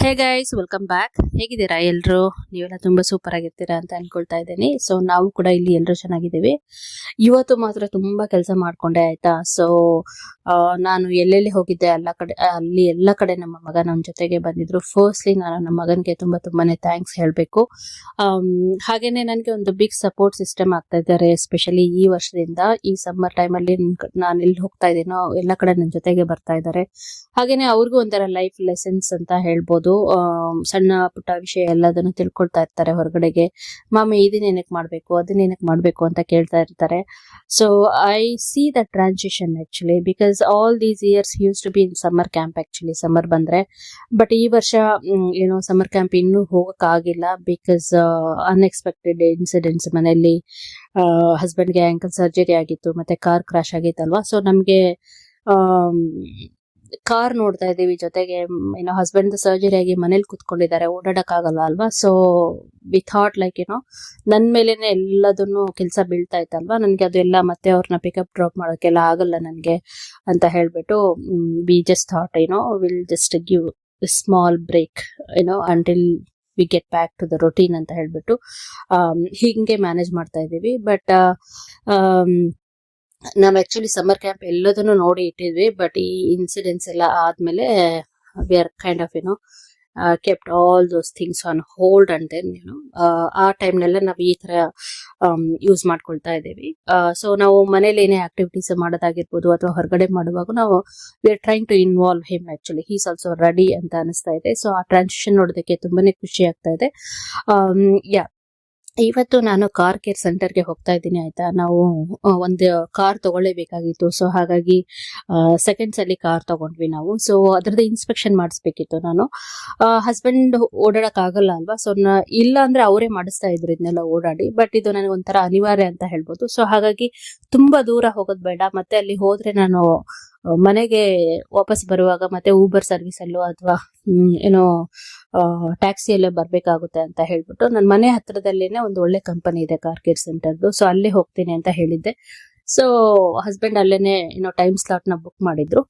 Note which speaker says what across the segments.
Speaker 1: Hey guys, welcome back. ಹೇಗಿದ್ದೀರಾ ಎಲ್ರು? ನೀವೆಲ್ಲ ತುಂಬಾ ಸೂಪರ್ ಆಗಿರ್ತೀರಾ ಅಂತ ಅನ್ಕೊಳ್ತಾ ಇದ್ದೀನಿ. ಸೊ ನಾವು ಕೂಡ ಇಲ್ಲಿ ಎಲ್ಲರೂ ಚೆನ್ನಾಗಿದ್ದೀವಿ. ಇವತ್ತು ಮಾತ್ರ ತುಂಬಾ ಕೆಲಸ ಮಾಡ್ಕೊಂಡೆ ಆಯ್ತಾ. ಸೊ ನಾನು ಎಲ್ಲೆಲ್ಲಿ ಹೋಗಿದ್ದೆ ಅಲ್ಲಿ ಎಲ್ಲ ಕಡೆ ನಮ್ಮ ಮಗ ನನ್ನ ಜೊತೆಗೆ ಬಂದಿದ್ರು. ಫಸ್ಟ್ಲಿ ನಾನು ನಮ್ಮ ಮಗನಿಗೆ ತುಂಬಾನೇ ಥ್ಯಾಂಕ್ಸ್ ಹೇಳಬೇಕು. ಹಾಗೇನೆ ನನಗೆ ಒಂದು ಬಿಗ್ ಸಪೋರ್ಟ್ ಸಿಸ್ಟಮ್ ಆಗ್ತಾ ಇದ್ದಾರೆ, ಎಸ್ಪೆಷಲಿ ಈ ವರ್ಷದಿಂದ. ಈ ಸಮ್ಮರ್ ಟೈಮಲ್ಲಿ ನಾನು ಎಲ್ಲಿ ಹೋಗ್ತಾ ಇದ್ದೀನೋ ಎಲ್ಲ ಕಡೆ ನನ್ನ ಜೊತೆಗೆ ಬರ್ತಾ ಇದ್ದಾರೆ. ಹಾಗೇನೆ ಅವ್ರಿಗೂ ಒಂಥರ ಲೈಫ್ ಲೆಸನ್ಸ್ ಅಂತ ಹೇಳ್ಬೋದು. ಸಣ್ಣ ಪುಟ್ಟ ವಿಷಯ ಎಲ್ಲದನ್ನು ತಿಳ್ಕೊಳ್ತಾ ಇರ್ತಾರೆ ಹೊರಗಡೆಗೆ. ಮಾಮಿ ಇದನ್ನ ಏನಕ್ಕೆ ಮಾಡ್ಬೇಕು, ಅದನ್ನ ಏನಕ್ಕೆ ಮಾಡ್ಬೇಕು ಅಂತ ಕೇಳ್ತಾ ಇರ್ತಾರೆ. So I see the transition actually, because all these years used to be in summer camp. Actually summer ಬಂದ್ರೆ, ಬಟ್ ಈ ವರ್ಷ ಏನೋ ಸಮ್ಮರ್ ಕ್ಯಾಂಪ್ ಇನ್ನೂ ಹೋಗಕ್ ಆಗಿಲ್ಲ, ಬಿಕಾಸ್ ಅನ್ಎಕ್ಸ್ಪೆಕ್ಟೆಡ್ ಇನ್ಸಿಡೆಂಟ್ಸ್. ಮನೆಯಲ್ಲಿ ಹಸ್ಬೆಂಡ್ಗೆ ಆಂಕಲ್ ಸರ್ಜರಿ ಆಗಿತ್ತು, ಮತ್ತೆ ಕಾರ್ ಕ್ರಾಶ್ ಆಗಿತ್ತಲ್ವಾ. ಸೊ ನಮ್ಗೆ ಕಾರ್ ನೋಡ್ತಾ ಇದೀವಿ, ಜೊತೆಗೆ ಏನೋ ಹಸ್ಬೆಂಡ್ ಸರ್ಜರಿ ಆಗಿ ಮನೇಲಿ ಕುತ್ಕೊಂಡಿದ್ದಾರೆ, ಓಡಾಡಕ್ ಆಗಲ್ಲ ಅಲ್ವಾ. ಸೊ ವಿ ಥಾಟ್ ಲೈಕ್ ನನ್ ಮೇಲೆನೆ ಎಲ್ಲದನ್ನು ಕೆಲಸ ಬೀಳ್ತಾ ಇತ್ತಲ್ವಾ, ನನ್ಗೆ ಅದೆಲ್ಲ ಮತ್ತೆ ಅವ್ರನ್ನ ಪಿಕಪ್ ಡ್ರಾಪ್ ಮಾಡೋಕೆಲ್ಲ ಆಗಲ್ಲ ನನ್ಗೆ ಅಂತ ಹೇಳ್ಬಿಟ್ಟು we just thought will just give small break until we get back to the routine ಅಂತ ಹೇಳ್ಬಿಟ್ಟು ಹೀಗೆ ಮ್ಯಾನೇಜ್ ಮಾಡ್ತಾ ಇದೀವಿ. ಬಟ್ ನಾವ್ ಆಕ್ಚುಲಿ ಸಮ್ಮರ್ ಕ್ಯಾಂಪ್ ಎಲ್ಲದನ್ನು ನೋಡಿ ಇಟ್ಟಿದ್ವಿ, ಬಟ್ ಈ ಇನ್ಸಿಡೆಂಟ್ಸ್ ಎಲ್ಲ ಆದ್ಮೇಲೆ we are kind of kept all those things on hold. And then ಆ ಟೈಮ್ನೆಲ್ಲ ನಾವು ಈ ತರ ಯೂಸ್ ಮಾಡ್ಕೊಳ್ತಾ ಇದ್ದೀವಿ. ಸೊ ನಾವು ಮನೇಲಿ ಏನೇ ಆಕ್ಟಿವಿಟೀಸ್ ಮಾಡೋದಾಗಿರ್ಬೋದು ಅಥವಾ ಹೊರಗಡೆ ಮಾಡುವಾಗ ನಾವು we are trying to involve him. Actually he's also ready ಅಂತ ಅನಿಸ್ತಾ ಇದೆ. ಸೊ ಆ ಟ್ರಾನ್ಸಿಷನ್ ನೋಡೋದಕ್ಕೆ ತುಂಬಾನೇ ಖುಷಿ ಆಗ್ತಾ ಇದೆ. ಇವತ್ತು ನಾನು ಕಾರ್ ಕೇರ್ ಸೆಂಟರ್ಗೆ ಹೋಗ್ತಾ ಇದ್ದೀನಿ ಆಯ್ತಾ. ನಾವು ಒಂದು ಕಾರ್ ತಗೊಳ್ಳೇಬೇಕಾಗಿತ್ತು. ಸೊ ಹಾಗಾಗಿ ಸೆಕೆಂಡ್ಸ್ ಅಲ್ಲಿ ಕಾರ್ ತಗೊಂಡ್ವಿ ನಾವು. ಸೊ ಅದ್ರದ್ದು ಇನ್ಸ್ಪೆಕ್ಷನ್ ಮಾಡಿಸ್ಬೇಕಿತ್ತು. ನಾನು ಹಸ್ಬೆಂಡ್ ಓಡಾಡಕ್ ಆಗಲ್ಲ ಅಲ್ವಾ. ಸೊ ಇಲ್ಲ ಅಂದ್ರೆ ಅವರೇ ಮಾಡಿಸ್ತಾ ಇದ್ರು ಇದನ್ನೆಲ್ಲ ಓಡಾಡಿ. ಬಟ್ ಇದು ನನಗೆ ಒಂಥರ ಅನಿವಾರ್ಯ ಅಂತ ಹೇಳ್ಬೋದು. ಸೊ ಹಾಗಾಗಿ ತುಂಬಾ ದೂರ ಹೋಗೋದ್ ಬೇಡ, ಮತ್ತೆ ಅಲ್ಲಿ ಹೋದ್ರೆ ನಾನು ಮನೆಗೆ ವಾಪಸ್ ಬರುವಾಗ ಮತ್ತೆ ಊಬರ್ ಸರ್ವಿಸ್ ಅಲ್ಲೋ ಅಥವಾ ಟ್ಯಾಕ್ಸಿಯಲ್ಲೇ ಬರ್ಬೇಕಾಗುತ್ತೆ ಅಂತ ಹೇಳ್ಬಿಟ್ಟು ನನ್ನ ಮನೆ ಹತ್ರದಲ್ಲೇನೆ ಒಂದು ಒಳ್ಳೆ ಕಂಪನಿ ಇದೆ ಕಾರ್ ಕೇರ್ ಸೆಂಟರ್ದು. ಸೊ ಅಲ್ಲೇ ಹೋಗ್ತೀನಿ ಅಂತ ಹೇಳಿದ್ದೆ. ಸೊ ಹಸ್ಬೆಂಡ್ ಅಲ್ಲೇನೆ ಟೈಮ್ ಸ್ಲಾಟ್ ನ ಬುಕ್ ಮಾಡಿದ್ರು.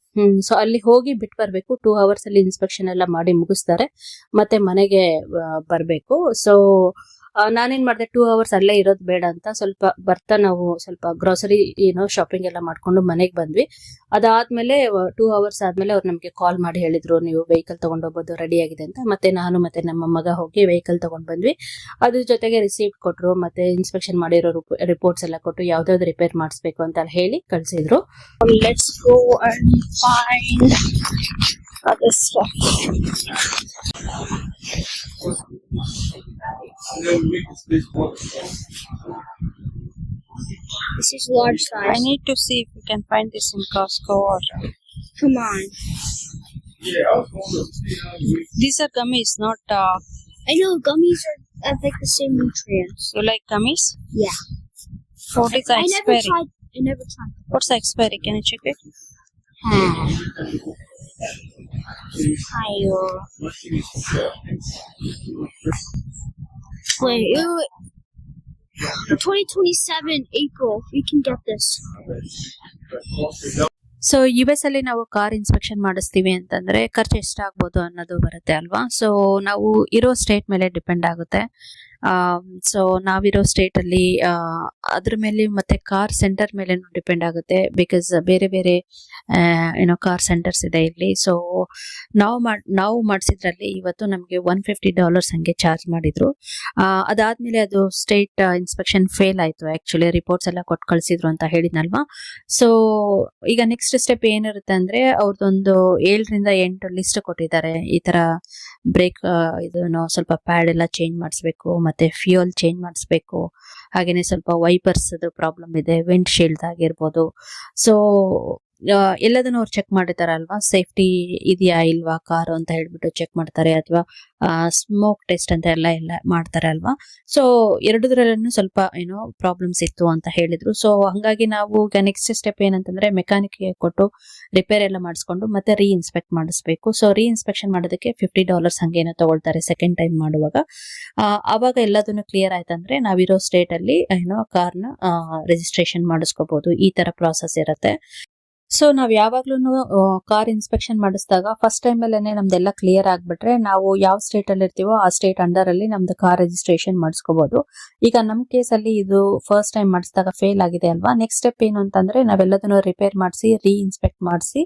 Speaker 1: ಸೊ ಅಲ್ಲಿ ಹೋಗಿ ಬಿಟ್ಟು ಬರ್ಬೇಕು. 2 hours ಅಲ್ಲಿ ಇನ್ಸ್ಪೆಕ್ಷನ್ ಎಲ್ಲ ಮಾಡಿ ಮುಗಿಸ್ತಾರೆ, ಮತ್ತೆ ಮನೆಗೆ ಬರ್ಬೇಕು. ಸೊ ನಾನೇನ್ ಮಾಡಿದೆ, 2 hours ಅಲ್ಲೇ ಇರೋದು ಬೇಡ ಅಂತ ಸ್ವಲ್ಪ ಬರ್ತಾ ನಾವು ಸ್ವಲ್ಪ ಗ್ರೋಸರಿ ಶಾಪಿಂಗ್ ಎಲ್ಲ ಮಾಡ್ಕೊಂಡು ಮನೆಗೆ ಬಂದ್ವಿ. ಅದಾದ್ಮೇಲೆ 2 hours ಆದ್ಮೇಲೆ ಅವ್ರು ನಮ್ಗೆ ಕಾಲ್ ಮಾಡಿ ಹೇಳಿದ್ರು, ನೀವು ವೆಹಿಕಲ್ ತಗೊಂಡೋಗ್ಬೋದು, ರೆಡಿ ಆಗಿದೆ ಅಂತ. ಮತ್ತೆ ನಾನು ಮತ್ತೆ ನಮ್ಮ ಮಗ ಹೋಗಿ ವೆಹಿಕಲ್ ತಗೊಂಡ್ ಬಂದ್ವಿ. ಅದ್ರ ಜೊತೆಗೆ ರಿಸೀಪ್ಟ್ ಕೊಟ್ರು, ಮತ್ತೆ ಇನ್ಸ್ಪೆಕ್ಷನ್ ಮಾಡಿರೋ ರಿಪೋರ್ಟ್ಸ್ ಎಲ್ಲ ಕೊಟ್ಟು ಯಾವ್ದಾವ್ದು ರಿಪೇರ್ ಮಾಡಿಸ್ಬೇಕು ಅಂತ ಹೇಳಿ ಕಳ್ಸಿದ್ರು. Let's go and find other stuff.
Speaker 2: This is large size.
Speaker 1: I need to see if we can find this in Costco or...
Speaker 2: Come on.
Speaker 1: These are gummies, not...
Speaker 2: I know gummies have like the same nutrients.
Speaker 1: You like gummies?
Speaker 2: Yeah.
Speaker 1: What is the expiry?
Speaker 2: I never tried.
Speaker 1: What's the expiry? Can you check it?
Speaker 2: Wait, 2027 April, we can get this.
Speaker 1: So US ಅಲ್ಲಿ ನಾವು car inspection ಮಾಡಿಸ್ತೀವಿ ಅಂತಂದ್ರೆ ಖರ್ಚು ಎಷ್ಟಾಗ್ಬೋದು ಅನ್ನೋದು ಬರುತ್ತೆ ಅಲ್ವಾ. So ನಾವು ಇರೋ ಸ್ಟೇಟ್ ಮೇಲೆ ಡಿಪೆಂಡ್ ಆಗುತ್ತೆ. ಸೊ ನಾವಿರೋ ಸ್ಟೇಟ್ ಅಲ್ಲಿ ಅದ್ರ ಮೇಲೆ ಮತ್ತೆ ಕಾರ್ ಸೆಂಟರ್ ಮೇಲೆ ಡಿಪೆಂಡ್ ಆಗುತ್ತೆ. ಬಿಕಾಸ್ ಬೇರೆ ಬೇರೆ ಕಾರ್ ಸೆಂಟರ್ಸ್ ಇದೆ ಇಲ್ಲಿ. ಸೊ ನಾವು ಮಾಡಿಸಿದ್ರಲ್ಲಿ ಇವತ್ತು ನಮ್ಗೆ $150 ಹಂಗೆ ಚಾರ್ಜ್ ಮಾಡಿದ್ರು. ಅದಾದ್ಮೇಲೆ ಅದು ಸ್ಟೇಟ್ ಇನ್ಸ್ಪೆಕ್ಷನ್ ಫೇಲ್ ಆಯ್ತು. ಆಕ್ಚುಲಿ ರಿಪೋರ್ಟ್ಸ್ ಎಲ್ಲ ಕೊಟ್ಟು ಕಳ್ಸಿದ್ರು ಅಂತ ಹೇಳಿದ್ನಲ್ವಾ. ಸೊ ಈಗ ನೆಕ್ಸ್ಟ್ ಸ್ಟೆಪ್ ಏನಿರುತ್ತೆ ಅಂದ್ರೆ ಅವ್ರದ್ದೊಂದು 7 ರಿಂದ 8 ಲಿಸ್ಟ್ ಕೊಟ್ಟಿದ್ದಾರೆ. ಈ ತರ ಬ್ರೇಕ್ ಸ್ವಲ್ಪ ಪ್ಯಾಡ್ ಎಲ್ಲ ಚೇಂಜ್ ಮಾಡಿಸ್ಬೇಕು, ಮತ್ತೆ ಫ್ಯೂಯಲ್ ಚೇಂಜ್ ಮಾಡಿಸ್ಬೇಕು, ಹಾಗೇನೆ ಸ್ವಲ್ಪ ವೈಪರ್ಸ್ ಪ್ರಾಬ್ಲಮ್ ಇದೆ, ವಿಂಡ್ ಶೀಲ್ಡ್ ಆಗಿರ್ಬೋದು. ಸೊ ಎಲ್ಲದನ್ನು ಅವ್ರು ಚೆಕ್ ಮಾಡಿರ್ತಾರಲ್ವಾ, ಸೇಫ್ಟಿ ಇದೆಯಾ ಇಲ್ವಾ ಕಾರು ಅಂತ ಹೇಳ್ಬಿಟ್ಟು ಚೆಕ್ ಮಾಡ್ತಾರೆ, ಅಥವಾ ಸ್ಮೋಕ್ ಟೆಸ್ಟ್ ಅಂತ ಎಲ್ಲ ಮಾಡ್ತಾರೆ ಅಲ್ವಾ. ಸೊ ಎರಡರಲ್ಲೂ ಸ್ವಲ್ಪ ಪ್ರಾಬ್ಲಮ್ಸ್ ಇತ್ತು ಅಂತ ಹೇಳಿದ್ರು. ಸೊ ಹಂಗಾಗಿ ನಾವು ಈಗ ನೆಕ್ಸ್ಟ್ ಸ್ಟೆಪ್ ಏನಂತಂದ್ರೆ ಮೆಕ್ಯಾನಿಕ್ ಕೊಟ್ಟು ರಿಪೇರ್ ಎಲ್ಲ ಮಾಡಿಸ್ಕೊಂಡು ಮತ್ತೆ ಇನ್ಸ್ಪೆಕ್ಟ್ ಮಾಡಿಸ್ಬೇಕು. ಸೊ ಇನ್ಸ್ಪೆಕ್ಷನ್ ಮಾಡೋದಕ್ಕೆ $50 ಹಂಗೇನೋ ತಗೊಳ್ತಾರೆ ಸೆಕೆಂಡ್ ಟೈಮ್ ಮಾಡುವಾಗ. ಅವಾಗ ಎಲ್ಲದನ್ನು ಕ್ಲಿಯರ್ ಆಯ್ತಂದ್ರೆ ನಾವಿರೋ ಸ್ಟೇಟ್ ಅಲ್ಲಿ ಕಾರ್ನ ರಿಜಿಸ್ಟ್ರೇಷನ್ ಮಾಡಿಸ್ಕೋಬಹುದು. ಈ ತರ ಪ್ರಾಸೆಸ್ ಇರುತ್ತೆ. ಸೊ ನಾವ್ ಯಾವಾಗ್ಲೂನು ಕಾರ್ ಇನ್ಸ್ಪೆಕ್ಷನ್ ಮಾಡಿಸಿದಾಗ ಫಸ್ಟ್ ಟೈಮ್ ಅಲ್ಲೇನೆ ನಮ್ದೆಲ್ಲ ಕ್ಲಿಯರ್ ಆಗ್ಬಿಟ್ರೆ ನಾವು ಯಾವ ಸ್ಟೇಟ್ ಅಲ್ಲಿ ಇರ್ತೀವೋ ಆ ಸ್ಟೇಟ್ ಅಂಡರ್ ಅಲ್ಲಿ ನಮ್ದು ಕಾರ್ ರಿಜಿಸ್ಟ್ರೇಷನ್ ಮಾಡಿಸ್ಕೋಬಹುದು. ಈಗ ನಮ್ ಕೇಸ್ ಅಲ್ಲಿ ಇದು ಫಸ್ಟ್ ಟೈಮ್ ಮಾಡಿಸಿದಾಗ ಫೇಲ್ ಆಗಿದೆ ಅಲ್ವಾ. ನೆಕ್ಸ್ಟ್ ಸ್ಟೆಪ್ ಏನು ಅಂತಂದ್ರೆ ನಾವೆಲ್ಲದನ್ನು ರಿಪೇರ್ ಮಾಡಿಸಿ ಇನ್ಸ್ಪೆಕ್ಟ್ ಮಾಡಿಸಿ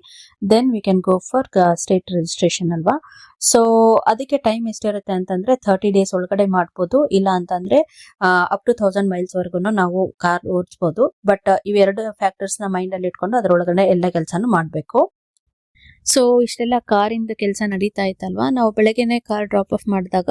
Speaker 1: then we can go for state registration ಅಲ್ವಾ. ಸೊ ಅದಕ್ಕೆ ಟೈಮ್ ಎಷ್ಟಿರುತ್ತೆ ಅಂತಂದ್ರೆ 30 days ಒಳಗಡೆ ಮಾಡ್ಬೋದು, ಇಲ್ಲ ಅಂತಂದ್ರೆ ಅಪ್ ಟು 1000 miles ವರ್ಗು ನಾವು ಕಾರ್ ಓಡಿಸಬಹುದು. ಬಟ್ ಇವೆರಡು ಫ್ಯಾಕ್ಟರ್ಸ್ ನ ಮೈಂಡ್ ಅಲ್ಲಿ ಇಟ್ಕೊಂಡು ಅದ್ರೊಳಗಡೆ ಎಲ್ಲ ಕೆಲಸನೂ ಮಾಡ್ಬೇಕು. ಸೊ ಇಷ್ಟೆಲ್ಲ ಕಾರಿಂದ ಕೆಲಸ ನಡೀತಾ ಇತ್ತಲ್ವಾ. ನಾವು ಬೆಳಗ್ಗೆನೆ ಕಾರ್ ಡ್ರಾಪ್ ಆಫ್ ಮಾಡಿದಾಗ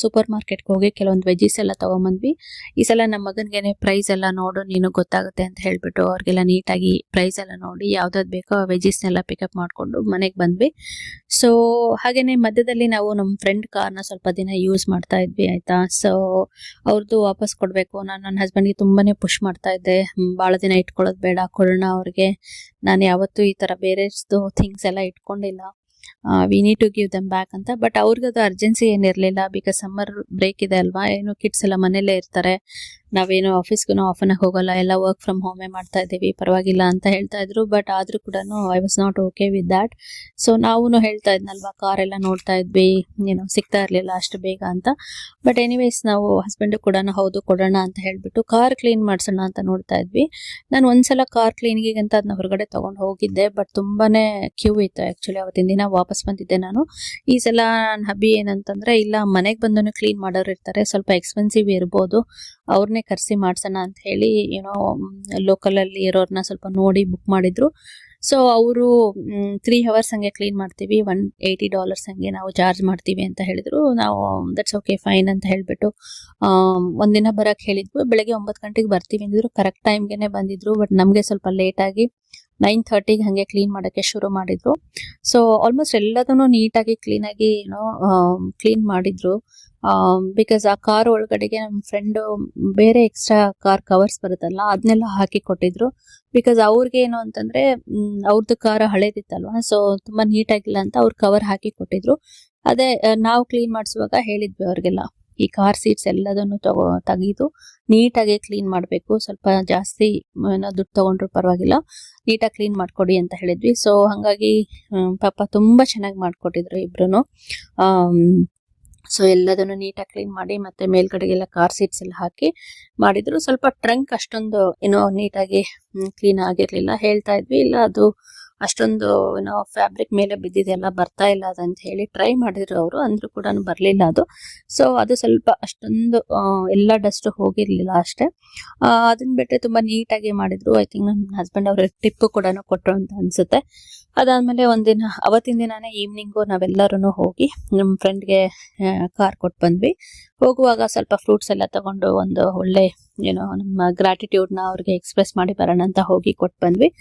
Speaker 1: ಸೂಪರ್ ಮಾರ್ಕೆಟ್ಗೆ ಹೋಗಿ ಕೆಲವೊಂದು ವೆಜ್ಜೀಸ್ ಎಲ್ಲ ತಗೊಂಬಂದ್ವಿ. ಈ ಸಲ ನಮ್ಮ ಮಗನ್ಗೆನೆ ಪ್ರೈಸ್ ಎಲ್ಲ ನೋಡು ನೀನು ಗೊತ್ತಾಗುತ್ತೆ ಅಂತ ಹೇಳ್ಬಿಟ್ಟು ಅವ್ರಿಗೆಲ್ಲ ನೀಟಾಗಿ ಪ್ರೈಸ್ ಎಲ್ಲ ನೋಡಿ ಯಾವ್ದಾದ್ ಬೇಕೋ ಆ ವೆಜ್ಜೀಸ್ನೆಲ್ಲ ಪಿಕಪ್ ಮಾಡ್ಕೊಂಡು ಮನೆಗೆ ಬಂದ್ವಿ. ಸೊ ಹಾಗೇನೆ ಮಧ್ಯದಲ್ಲಿ ನಾವು ನಮ್ಮ ಫ್ರೆಂಡ್ ಕಾರ್ನ ಸ್ವಲ್ಪ ದಿನ ಯೂಸ್ ಮಾಡ್ತಾ ಇದ್ವಿ ಆಯ್ತಾ. ಸೊ ಅವ್ರದ್ದು ವಾಪಸ್ ಕೊಡ್ಬೇಕು. ನಾನು ನನ್ನ ಹಸ್ಬೆಂಡ್ಗೆ ತುಂಬಾನೇ ಪುಷ್ ಮಾಡ್ತಾ ಇದ್ದೆ, ಬಹಳ ದಿನ ಇಟ್ಕೊಳ್ಳೋದು ಬೇಡ, ಕೊಡೋಣ ಅವ್ರಿಗೆ. ನಾನು ಯಾವತ್ತೂ ಈ ತರ ಬೇರೆ ಥಿಂಗ್ಸ್ ಎಲ್ಲ ಇಟ್ಕೊಂಡಿಲ್ಲ, we need to give them back ಅಂತ. ಬಟ್ ಅವ್ರಿಗೆ ಅದು ಅರ್ಜೆನ್ಸಿ ಏನಿರ್ಲಿಲ್ಲ, ಬಿಕಾಸ್ ಸಮ್ಮರ್ ಬ್ರೇಕ್ ಇದೆ ಅಲ್ವಾ. ಏನು ಕಿಡ್ಸ್ ಎಲ್ಲ ಮನೇಲೇ ಇರ್ತಾರೆ, ನಾವೇನು ಆಫೀಸ್ಗೂ ಆಫನ್ ಆಗಿ ಹೋಗಲ್ಲ, ಎಲ್ಲ ವರ್ಕ್ ಫ್ರಮ್ ಹೋಮೇ ಮಾಡ್ತಾ ಇದ್ದೀವಿ, ಪರವಾಗಿಲ್ಲ ಅಂತ ಹೇಳ್ತಾ ಇದ್ರು. ಬಟ್ ಆದ್ರೂ ಕೂಡ I was not okay with that. So ನಾವು ಹೇಳ್ತಾ ಇದ್ನಲ್ವಾ, ಕಾರ್ ಎಲ್ಲ ನೋಡ್ತಾ ಇದ್ವಿ, ಏನೋ ಸಿಗ್ತಾ ಇರ್ಲಿಲ್ಲ ಅಷ್ಟು ಬೇಗ ಅಂತ. ಬಟ್ ಎನಿವೇಸ್ ನಾವು ಹಸ್ಬೆಂಡ್ ಕೂಡ ಹೌದು ಕೊಡೋಣ ಅಂತ ಹೇಳ್ಬಿಟ್ಟು ಕಾರ್ ಕ್ಲೀನ್ ಮಾಡ್ಸೋಣ ಅಂತ ನೋಡ್ತಾ ಇದ್ವಿ. ನಾನು ಒಂದ್ಸಲ ಕಾರ್ ಕ್ಲೀನಿಂಗ್ ಅಂತ ಅದನ್ನ ಹೊರಗಡೆ ತಗೊಂಡು ಹೋಗಿದ್ದೆ, ಬಟ್ ತುಂಬಾನೇ ಕ್ಯೂ ಇತ್ತು. ಆಕ್ಚುಲಿ ಅವತ್ತಿನ ದಿನ ವಾಪಸ್ ಬಂದಿದ್ದೆ ನಾನು. ಈ ಸಲ ನನ್ನ ಹಬ್ಬಿ ಏನಂತಂದ್ರೆ, ಇಲ್ಲ ಮನೆಗೆ ಬಂದು ಕ್ಲೀನ್ ಮಾಡೋರು ಇರ್ತಾರೆ, ಸ್ವಲ್ಪ ಎಕ್ಸ್ಪೆನ್ಸಿವ್ ಇರ್ಬೋದು, ಅವ್ರನ್ನೇ ಕರೆಸಿ ಮಾಡ್ಸೋಣ ಅಂತ ಹೇಳಿ ಏನೋ ಲೋಕಲ್ ಅಲ್ಲಿ ಇರೋರ್ನ ಸ್ವಲ್ಪ ನೋಡಿ ಬುಕ್ ಮಾಡಿದ್ರು. ಸೊ ಅವರು 3 hours ಹಂಗೆ ಕ್ಲೀನ್ ಮಾಡ್ತೀವಿ, $180 ಹಂಗೆ ನಾವು ಚಾರ್ಜ್ ಮಾಡ್ತೀವಿ ಅಂತ ಹೇಳಿದ್ರು. ನಾವು ದಟ್ಸ್ ಓಕೆ ಫೈನ್ ಅಂತ ಹೇಳ್ಬಿಟ್ಟು ಒಂದಿನ ಬರಕ್ ಹೇಳಿದ್ವಿ. ಬೆಳಗ್ಗೆ 9 ಗಂಟೆಗೆ ಬರ್ತೀವಿ ಅಂದಿದ್ರು, ಕರೆಕ್ಟ್ ಟೈಮ್ಗೆನೆ ಬಂದಿದ್ರು. ಬಟ್ ನಮ್ಗೆ ಸ್ವಲ್ಪ ಲೇಟ್ ಆಗಿ 9:30ಗೆ ಹಂಗೆ ಕ್ಲೀನ್ ಮಾಡಕ್ಕೆ ಶುರು ಮಾಡಿದ್ರು. ಸೊ ಆಲ್ಮೋಸ್ಟ್ ಎಲ್ಲದನ್ನು ನೀಟಾಗಿ ಕ್ಲೀನಾಗಿ ಕ್ಲೀನ್ ಮಾಡಿದ್ರು. ಬಿಕಾಸ್ ಆ ಕಾರ್ ಒಳಗಡೆಗೆ ನಮ್ಮ ಫ್ರೆಂಡ್ ಬೇರೆ ಎಕ್ಸ್ಟ್ರಾ ಕಾರ್ ಕವರ್ಸ್ ಬರುತ್ತಲ್ಲ ಅದನ್ನೆಲ್ಲ ಹಾಕಿ ಕೊಟ್ಟಿದ್ರು. ಬಿಕಾಸ್ ಅವ್ರಿಗೆ ಏನು ಅಂತಂದ್ರೆ ಅವ್ರದ್ದು ಕಾರ್ ಹಳೇದಿತ್ತಲ್ವಾ, ಸೊ ತುಂಬಾ ನೀಟಾಗಿಲ್ಲ ಅಂತ ಅವ್ರು ಕವರ್ ಹಾಕಿ ಕೊಟ್ಟಿದ್ರು. ಅದೇ ನಾವು ಕ್ಲೀನ್ ಮಾಡಿಸುವಾಗ ಹೇಳಿದ್ವಿ ಅವ್ರಿಗೆಲ್ಲ, ಈ ಕಾರ್ ಸೀಟ್ಸ್ ಎಲ್ಲದನ್ನು ತೆಗೆದು ನೀಟಾಗಿ ಕ್ಲೀನ್ ಮಾಡಬೇಕು, ಸ್ವಲ್ಪ ಜಾಸ್ತಿ ದುಡ್ಡು ತಗೊಂಡ್ರು ಪರವಾಗಿಲ್ಲ, ನೀಟಾಗಿ ಕ್ಲೀನ್ ಮಾಡ್ಕೊಡಿ ಅಂತ ಹೇಳಿದ್ವಿ. ಸೊ ಹಂಗಾಗಿ ಪಾಪ ತುಂಬಾ ಚೆನ್ನಾಗಿ ಮಾಡ್ಕೊಟ್ಟಿದ್ರು ಇಬ್ರು. ಸೊ ಎಲ್ಲದನ್ನು ನೀಟಾಗಿ ಕ್ಲೀನ್ ಮಾಡಿ ಮತ್ತೆ ಮೇಲ್ಗಡೆಗೆಲ್ಲ ಕಾರ್ ಸೀಟ್ಸ್ ಎಲ್ಲ ಹಾಕಿ ಮಾಡಿದ್ರು. ಸ್ವಲ್ಪ ಟ್ರಂಕ್ ಅಷ್ಟೊಂದು ಏನೋ ನೀಟಾಗಿ ಕ್ಲೀನ್ ಆಗಿರ್ಲಿಲ್ಲ. ಹೇಳ್ತಾ ಇದ್ವಿ, ಇಲ್ಲ ಅದು ಅಷ್ಟೊಂದು ಏನೋ ಫ್ಯಾಬ್ರಿಕ್ ಮೇಲೆ ಬಿದ್ದಿದೆಲ್ಲ ಬರ್ತಾ ಇಲ್ಲ ಅದಂತ ಹೇಳಿ ಟ್ರೈ ಮಾಡಿದ್ರು ಅವರು, ಅಂದ್ರೂ ಕೂಡ ಬರ್ಲಿಲ್ಲ ಅದು. ಸೊ ಅದು ಸ್ವಲ್ಪ ಅಷ್ಟೊಂದು ಎಲ್ಲ ಡಸ್ಟ್ ಹೋಗಿರ್ಲಿಲ್ಲ ಅಷ್ಟೇ. ಅದನ್ನ ಬಿಟ್ಟರೆ ತುಂಬಾ ನೀಟಾಗಿ ಮಾಡಿದ್ರು. ಐ ಥಿಂಕ್ ನನ್ನ ಹಸ್ಬೆಂಡ್ ಅವ್ರ ಟಿಪ್ ಕೂಡ ಕೊಟ್ರು ಅಂತ ಅನ್ಸುತ್ತೆ. ಅದಾದ್ಮೇಲೆ ಅವತ್ತಿನ ದಿನಾನೇ ಈವ್ನಿಂಗು ನಾವೆಲ್ಲರೂ ಹೋಗಿ ನಮ್ಮ ಫ್ರೆಂಡ್ಗೆ ಕಾರ್ ಕೊಟ್ಟು ಬಂದ್ವಿ. ಹೋಗುವಾಗ ಸ್ವಲ್ಪ ಫ್ರೂಟ್ಸ್ ಎಲ್ಲ ತಗೊಂಡು ಒಂದು ಒಳ್ಳೆ ಏನೋ ನಮ್ಮ ಗ್ರಾಟಿಟ್ಯೂಡ್ನ ಅವ್ರಿಗೆ ಎಕ್ಸ್ಪ್ರೆಸ್ ಮಾಡಿ ಬರೋಣ ಅಂತ ಹೋಗಿ ಕೊಟ್ಟು ಬಂದ್ವಿ.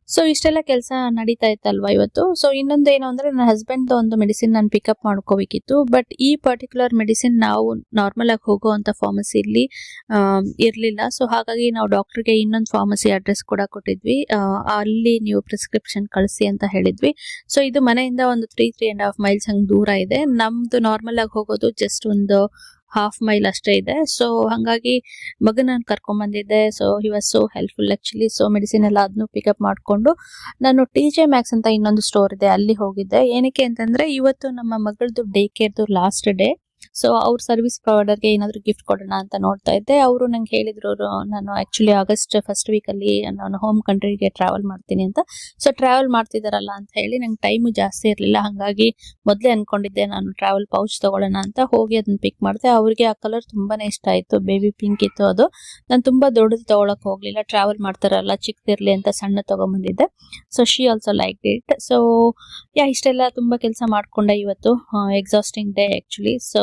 Speaker 1: ಸೊ ಇಷ್ಟೆಲ್ಲ ಕೆಲಸ ನಡೀತಾ ಇತ್ತಲ್ವಾ ಇವತ್ತು. ಸೊ ಇನ್ನೊಂದು ಏನು ಅಂದ್ರೆ, ನನ್ನ ಹಸ್ಬೆಂಡ್ ಒಂದು ಮೆಡಿಸಿನ್ ನಾನು ಪಿಕಪ್ ಮಾಡ್ಕೋಬೇಕಿತ್ತು. ಬಟ್ ಈ ಪರ್ಟಿಕ್ಯುಲರ್ ಮೆಡಿಸಿನ್ ನಾವು ನಾರ್ಮಲ್ ಆಗಿ ಹೋಗುವಂತ ಫಾರ್ಮಸಿಲಿ ಇರ್ಲಿಲ್ಲ. ಸೊ ಹಾಗಾಗಿ ನಾವು ಡಾಕ್ಟರ್ಗೆ ಇನ್ನೊಂದು ಫಾರ್ಮಸಿ ಅಡ್ರೆಸ್ ಕೂಡ ಕೊಟ್ಟಿದ್ವಿ, ಅಲ್ಲಿ ನೀವು ಪ್ರಿಸ್ಕ್ರಿಪ್ಷನ್ ಕಳಿಸಿ ಅಂತ ಹೇಳಿದ್ವಿ. ಸೊ ಇದು ಮನೆಯಿಂದ ಒಂದು 3.5 miles ಹಂಗೆ ದೂರ ಇದೆ. ನಮ್ದು ನಾರ್ಮಲ್ ಆಗಿ ಹೋಗೋದು ಜಸ್ಟ್ ಒಂದು 1/2 mile ಅಷ್ಟೇ ಇದೆ. ಸೊ ಹಂಗಾಗಿ ಮಗನ ಕರ್ಕೊಂಡ್ ಬಂದಿದ್ದೆ. So he was so helpful actually. So medicine ಎಲ್ಲ ಅದನ್ನು ಪಿಕಪ್ ಮಾಡ್ಕೊಂಡು ನಾನು TJ Maxx ಅಂತ ಇನ್ನೊಂದು ಸ್ಟೋರ್ ಇದೆ ಅಲ್ಲಿ ಹೋಗಿದ್ದೆ. ಏನಕ್ಕೆ ಅಂತಂದ್ರೆ ಇವತ್ತು ನಮ್ಮ ಮಗಳದು ಡೇ ಕೇರ್ದು ಲಾಸ್ಟ್ ಡೇ. ಸೊ ಅವ್ರ ಸರ್ವಿಸ್ ಪ್ರೊವೈಡರ್ಗೆ ಏನಾದ್ರು ಗಿಫ್ಟ್ ಕೊಡೋಣ ಅಂತ ನೋಡ್ತಾ ಇದ್ದೆ. ಅವರು ನಂಗೆ ಹೇಳಿದ್ರು, ನಾನು ಆಕ್ಚುಲಿ ಆಗಸ್ಟ್ ಫಸ್ಟ್ ವೀಕ್ ಅಲ್ಲಿ ನಾನು ಹೋಮ್ ಕಂಟ್ರಿಗೆ ಟ್ರಾವೆಲ್ ಮಾಡ್ತೀನಿ ಅಂತ. ಸೊ ಟ್ರಾವೆಲ್ ಮಾಡ್ತಿದಾರಲ್ಲ ಅಂತ ಹೇಳಿ ನಂಗೆ ಟೈಮು ಜಾಸ್ತಿ ಇರಲಿಲ್ಲ. ಹಾಗಾಗಿ ಮೊದಲೇ ಅನ್ಕೊಂಡಿದ್ದೆ ನಾನು ಟ್ರಾವೆಲ್ ಪೌಚ್ ತಗೊಳ್ಳೋಣ ಅಂತ. ಹೋಗಿ ಅದನ್ನ ಪಿಕ್ ಮಾಡಿದೆ. ಅವ್ರಿಗೆ ಆ ಕಲರ್ ತುಂಬಾನೇ ಇಷ್ಟ ಆಯ್ತು, ಬೇಬಿ ಪಿಂಕ್ ಇತ್ತು ಅದು. ನಾನು ತುಂಬಾ ದೊಡ್ಡದು ತಗೊಳಕ್ ಹೋಗ್ಲಿಲ್ಲ, ಟ್ರಾವೆಲ್ ಮಾಡ್ತಾರಲ್ಲ ಚಿಕ್ಕದಿರ್ಲಿ ಅಂತ ಸಣ್ಣ ತಗೊಂಡ್ಬಂದಿದ್ದೆ. So she also like it. So ಇಷ್ಟೆಲ್ಲ ತುಂಬಾ ಕೆಲಸ ಮಾಡ್ಕೊಂಡೆ ಇವತ್ತು. Exhausting day actually. ಸೊ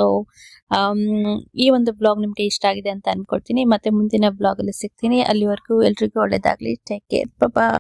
Speaker 1: ಈ ಒಂದು ಬ್ಲಾಗ್ ನಿಮ್ಗೆ ಇಷ್ಟ ಆಗಿದೆ ಅಂತ ಅನ್ಕೊಳ್ತೀನಿ. ಮತ್ತೆ ಮುಂದಿನ ಬ್ಲಾಗ್ ಅಲ್ಲಿ ಸಿಗ್ತೀನಿ. ಅಲ್ಲಿವರೆಗೂ ಎಲ್ರಿಗೂ ಒಳ್ಳೇದಾಗ್ಲಿ. Take care. ಬಾಯ್.